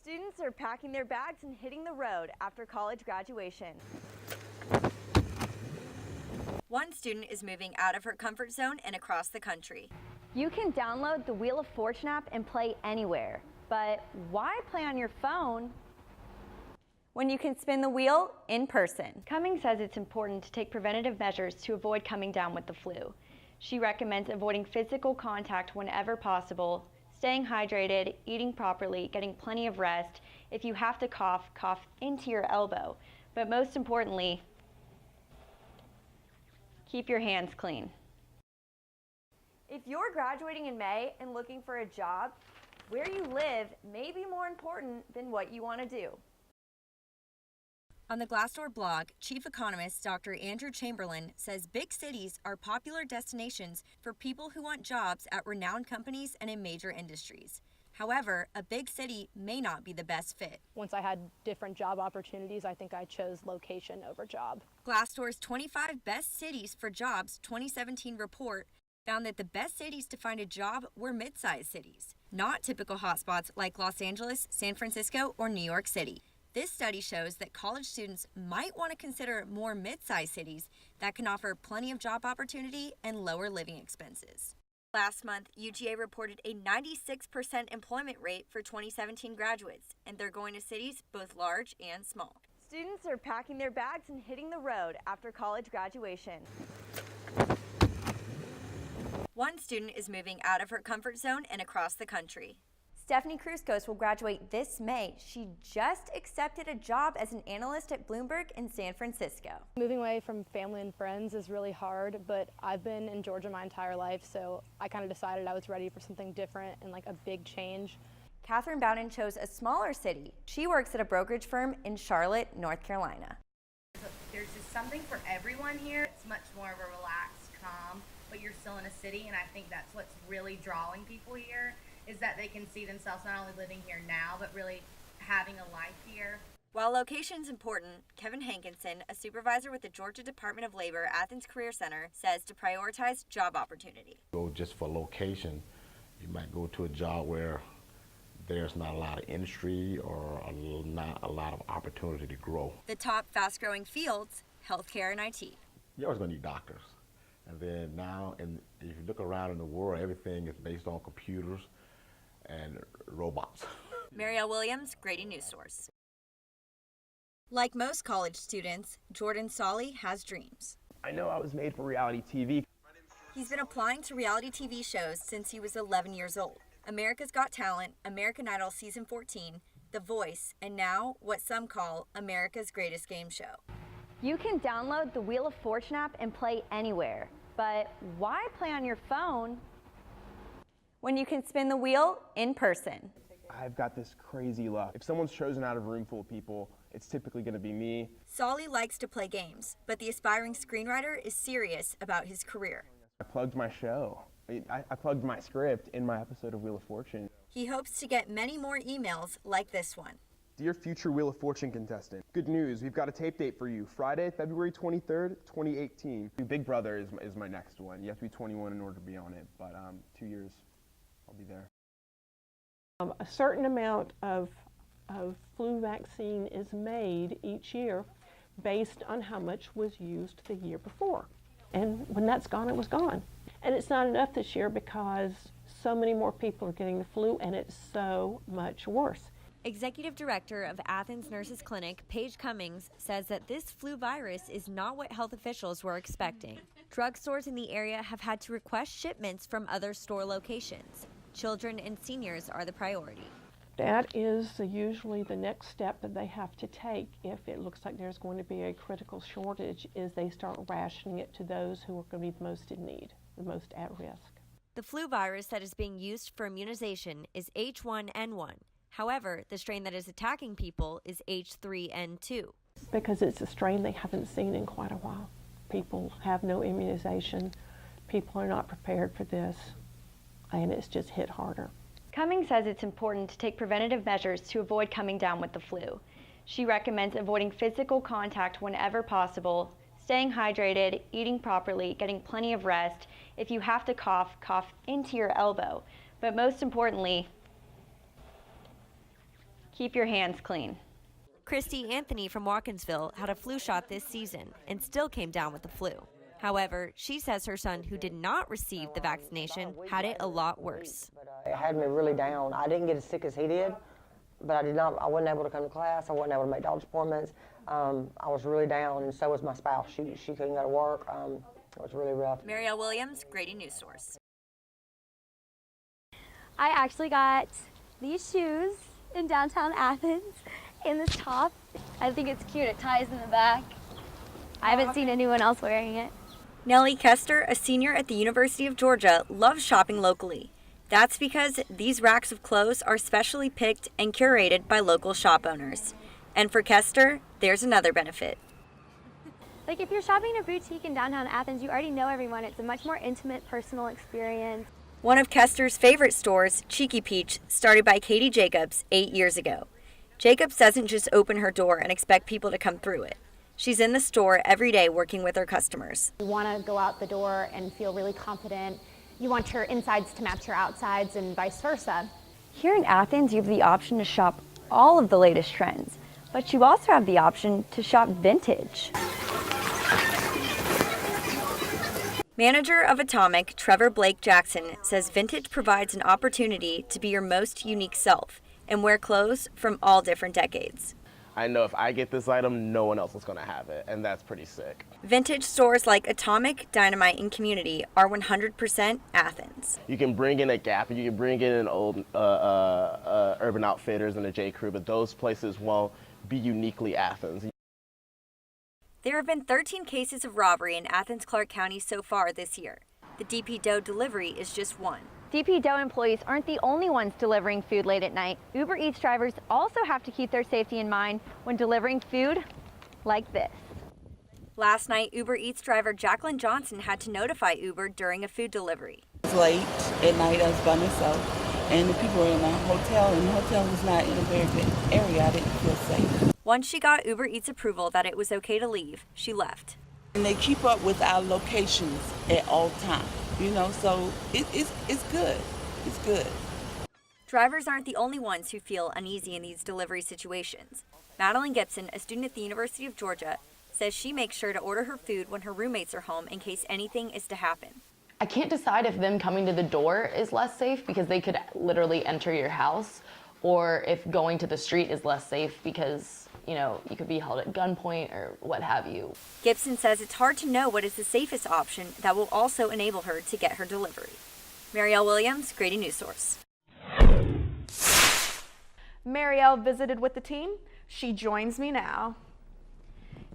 Students are packing their bags and hitting the road after college graduation. One student is moving out of her comfort zone and across the country. You can download the Wheel of Fortune app and play anywhere, but why play on your phone when you can spin the wheel in person? Cummings says it's important to take preventative measures to avoid coming down with the flu. She recommends avoiding physical contact whenever possible, staying hydrated, eating properly, getting plenty of rest. If you have to cough, cough into your elbow. But most importantly, keep your hands clean. If you're graduating in May and looking for a job, where you live may be more important than what you want to do. On the Glassdoor blog, chief economist Dr. Andrew Chamberlain says big cities are popular destinations for people who want jobs at renowned companies and in major industries. However, a big city may not be the best fit. Once I had different job opportunities, I think I chose location over job. Glassdoor's 25 Best Cities for Jobs 2017 report found that the best cities to find a job were mid-sized cities, not typical hotspots like Los Angeles, San Francisco, or New York City. This study shows that college students might want to consider more mid-sized cities that can offer plenty of job opportunity and lower living expenses. Last month, UGA reported a 96% employment rate for 2017 graduates, and they're going to cities both large and small. Students are packing their bags and hitting the road after college graduation. One student is moving out of her comfort zone and across the country. Stephanie Cruzcos will graduate this May. She just accepted a job as an analyst at Bloomberg in San Francisco. Moving away from family and friends is really hard, but I've been in Georgia my entire life, so I kind of decided I was ready for something different and like a big change. Catherine Bowden chose a smaller city. She works at a brokerage firm in Charlotte, North Carolina. There's just something for everyone here. It's much more of a relaxed, calm, but you're still in a city, and I think that's what's really drawing people here, is that they can see themselves not only living here now, but really having a life here. While location's important, Kevin Hankinson, a supervisor with the Georgia Department of Labor Athens Career Center, says to prioritize job opportunity. Go just for location, you might go to a job where there's not a lot of industry or not a lot of opportunity to grow. The top fast-growing fields, healthcare and IT. You're always going to need doctors. And then now, if you look around in the world, everything is based on computers and robots. Marielle Williams, Grady News Source. Like most college students, Jordan Solly has dreams. I know I was made for reality TV. He's been applying to reality TV shows since he was 11 years old. America's Got Talent, American Idol Season 14, The Voice, and now what some call America's Greatest Game Show. You can download the Wheel of Fortune app and play anywhere, but why play on your phone when you can spin the wheel in person? I've got this crazy luck. If someone's chosen out of a room full of people, it's typically going to be me. Solly likes to play games, but the aspiring screenwriter is serious about his career. I plugged my show. I plugged my script in my episode of Wheel of Fortune. He hopes to get many more emails like this one. Dear future Wheel of Fortune contestant, good news, we've got a tape date for you, Friday, February 23rd, 2018. Big Brother is my next one. You have to be 21 in order to be on it, but 2 years, I'll be there. A certain amount of flu vaccine is made each year based on how much was used the year before. And when that's gone, it was gone. And it's not enough this year because so many more people are getting the flu and it's so much worse. Executive Director of Athens Nurses Clinic, Paige Cummings, says that this flu virus is not what health officials were expecting. Drugstores in the area have had to request shipments from other store locations. Children and seniors are the priority. That is usually the next step that they have to take if it looks like there's going to be a critical shortage, is they start rationing it to those who are going to be the most in need, the most at risk. The flu virus that is being used for immunization is H1N1. However, the strain that is attacking people is H3N2. Because it's a strain they haven't seen in quite a while. People have no immunization. People are not prepared for this, and it's just hit harder. Cummings says it's important to take preventative measures to avoid coming down with the flu. She recommends avoiding physical contact whenever possible, staying hydrated, eating properly, getting plenty of rest. If you have to cough, cough into your elbow. But most importantly, Keep your hands clean. Christy Anthony from Watkinsville had a flu shot this season and still came down with the flu. However, she says her son, who did not receive the vaccination, had it a lot worse. It had me really down. I didn't get as sick as he did, but I wasn't able to come to class. I wasn't able to make doctor's appointments. I was really down, and so was my spouse. She couldn't go to work. It was really rough. Marielle Williams, Grady News Source. I actually got these shoes in downtown Athens and this top. I think it's cute. It ties in the back. I haven't seen anyone else wearing it. Nellie Kester, a senior at the University of Georgia, loves shopping locally. That's because these racks of clothes are specially picked and curated by local shop owners. And for Kester, there's another benefit. Like if you're shopping in a boutique in downtown Athens, you already know everyone. It's a much more intimate, personal experience. One of Kester's favorite stores, Cheeky Peach, started by Katie Jacobs 8 years ago. Jacobs doesn't just open her door and expect people to come through it. She's in the store every day working with her customers. You want to go out the door and feel really confident. You want your insides to match your outsides and vice versa. Here in Athens, you have the option to shop all of the latest trends, but you also have the option to shop vintage. Manager of Atomic, Trevor Blake Jackson, says vintage provides an opportunity to be your most unique self and wear clothes from all different decades. I know if I get this item, no one else is going to have it, and that's pretty sick. Vintage stores like Atomic, Dynamite, and Community are 100% Athens. You can bring in a Gap, you can bring in an old Urban Outfitters and a J. Crew, but those places won't be uniquely Athens. There have been 13 cases of robbery in Athens-Clarke County so far this year. The DP Dough delivery is just one. DP Dough employees aren't the only ones delivering food late at night. Uber Eats drivers also have to keep their safety in mind when delivering food like this. Last night, Uber Eats driver Jacqueline Johnson had to notify Uber during a food delivery. It was late at night, I was by myself, and the people were in a hotel, and the hotel was not in a very good area. I didn't feel safe. Once she got Uber Eats approval that it was okay to leave, she left. And they keep up with our locations at all times, so it's good. It's good. Drivers aren't the only ones who feel uneasy in these delivery situations. Madeline Gibson, a student at the University of Georgia, says she makes sure to order her food when her roommates are home in case anything is to happen. I can't decide if them coming to the door is less safe because they could literally enter your house, or if going to the street is less safe because you could be held at gunpoint or what have you. Gibson says it's hard to know what is the safest option that will also enable her to get her delivery. Marielle Williams, Grady News Source. Marielle visited with the team. She joins me now.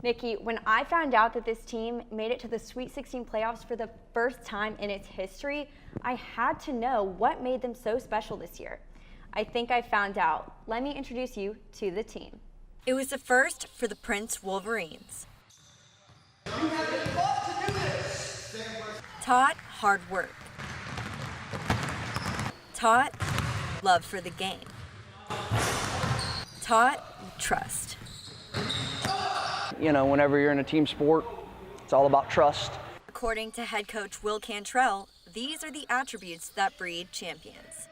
Nikki, when I found out that this team made it to the Sweet 16 playoffs for the first time in its history, I had to know what made them so special this year. I think I found out. Let me introduce you to the team. It was the first for the Prince Wolverines. Taught hard work. Taught love for the game. Taught trust. Whenever you're in a team sport, it's all about trust. According to head coach Will Cantrell, these are the attributes that breed champions.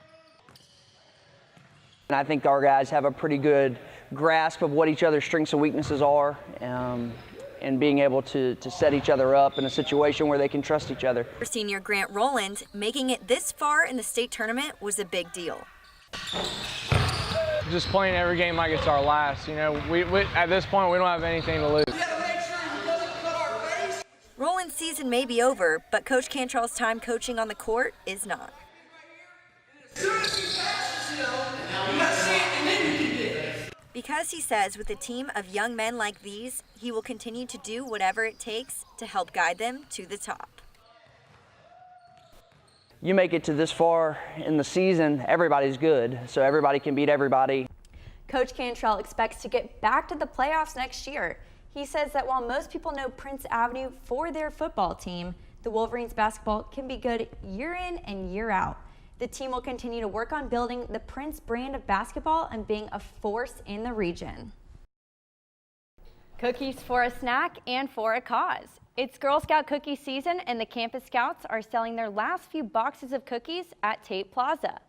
And I think our guys have a pretty good grasp of what each other's strengths and weaknesses are, and being able to set each other up in a situation where they can trust each other. For senior Grant Rowland, making it this far in the state tournament was a big deal. Just playing every game like it's our last. We at this point, we don't have anything to lose. Rowland's season may be over, but Coach Cantrell's time coaching on the court is not. Because he says with a team of young men like these, he will continue to do whatever it takes to help guide them to the top. You make it to this far in the season, everybody's good, so everybody can beat everybody. Coach Cantrell expects to get back to the playoffs next year. He says that while most people know Prince Avenue for their football team, the Wolverines basketball can be good year in and year out. The team will continue to work on building the Prince brand of basketball and being a force in the region. Cookies for a snack and for a cause. It's Girl Scout cookie season, and the Campus Scouts are selling their last few boxes of cookies at Tate Plaza.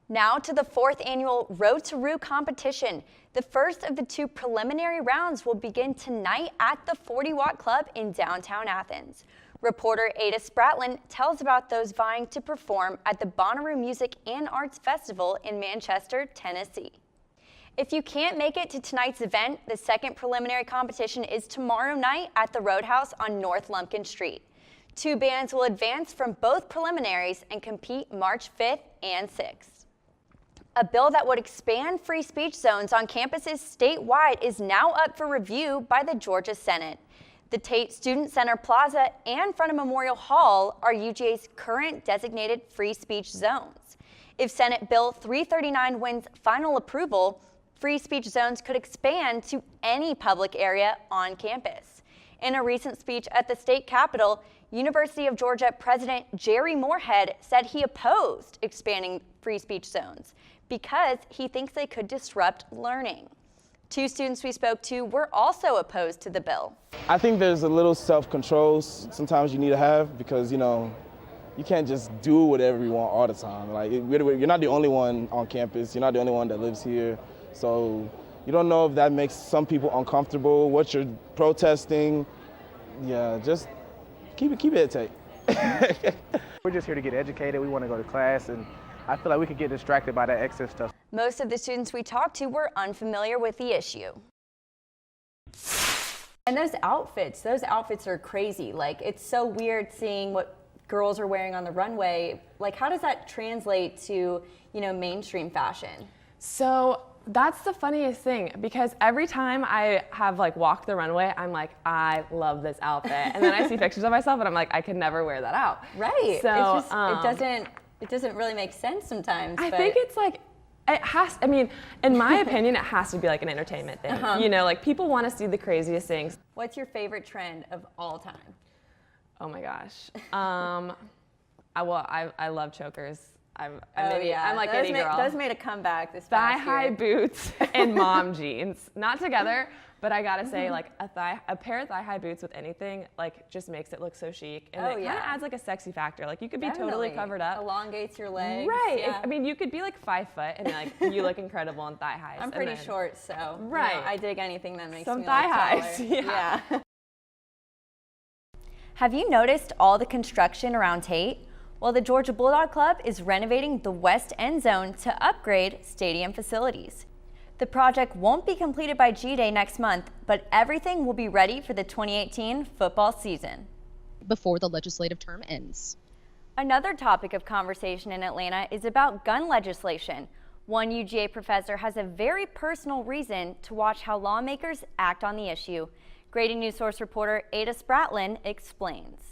Now to the 4th annual Road to Roo competition. The first of the 2 preliminary rounds will begin tonight at the 40 Watt Club in downtown Athens. Reporter Ada Spratlin tells about those vying to perform at the Bonnaroo Music and Arts Festival in Manchester, Tennessee. If you can't make it to tonight's event, the second preliminary competition is tomorrow night at the Roadhouse on North Lumpkin Street. 2 bands will advance from both preliminaries and compete March 5th and 6th. A bill that would expand free speech zones on campuses statewide is now up for review by the Georgia Senate. The Tate Student Center Plaza and front of Memorial Hall are UGA's current designated free speech zones. If Senate Bill 339 wins final approval, free speech zones could expand to any public area on campus. In a recent speech at the state capitol, University of Georgia President Jerry Moorhead said he opposed expanding free speech zones because he thinks they could disrupt learning. 2 students we spoke to were also opposed to the bill. I think there's a little self-control sometimes you need to have because, you can't just do whatever you want all the time. Like, you're not the only one on campus. You're not the only one that lives here. So you don't know if that makes some people uncomfortable, what you're protesting. Yeah, just keep it at tape. We're just here to get educated. We want to go to class, and I feel like we could get distracted by that excess stuff. Most of the students we talked to were unfamiliar with the issue. And those outfits are crazy. Like, it's so weird seeing what girls are wearing on the runway. Like, how does that translate to, mainstream fashion? So that's the funniest thing, because every time I have walked the runway, I'm like, I love this outfit. And then I see pictures of myself and I'm like, I could never wear that out. Right. So it's just, it doesn't really make sense sometimes. I think it's in my opinion, it has to be an entertainment thing. People want to see the craziest things. What's your favorite trend of all time? Oh my gosh. I love chokers. I'm like those any girl. Those made a comeback this past year. Thigh-high boots and mom jeans. Not together, but I gotta say, a pair of thigh-high boots with anything, just makes it look so chic. And it kind of adds a sexy factor. You could be totally covered up. Elongates your legs. Right. Yeah. You could be 5 foot and you look incredible in thigh highs. I'm pretty short, so right. I dig anything that makes some me thigh look highs. taller. Yeah. Have you noticed all the construction around Tate? Well, the Georgia Bulldog Club is renovating the west end zone to upgrade stadium facilities. The project won't be completed by G-Day next month, but everything will be ready for the 2018 football season. Before the legislative term ends. Another topic of conversation in Atlanta is about gun legislation. One UGA professor has a very personal reason to watch how lawmakers act on the issue. Grading News Source reporter Ada Spratlin explains.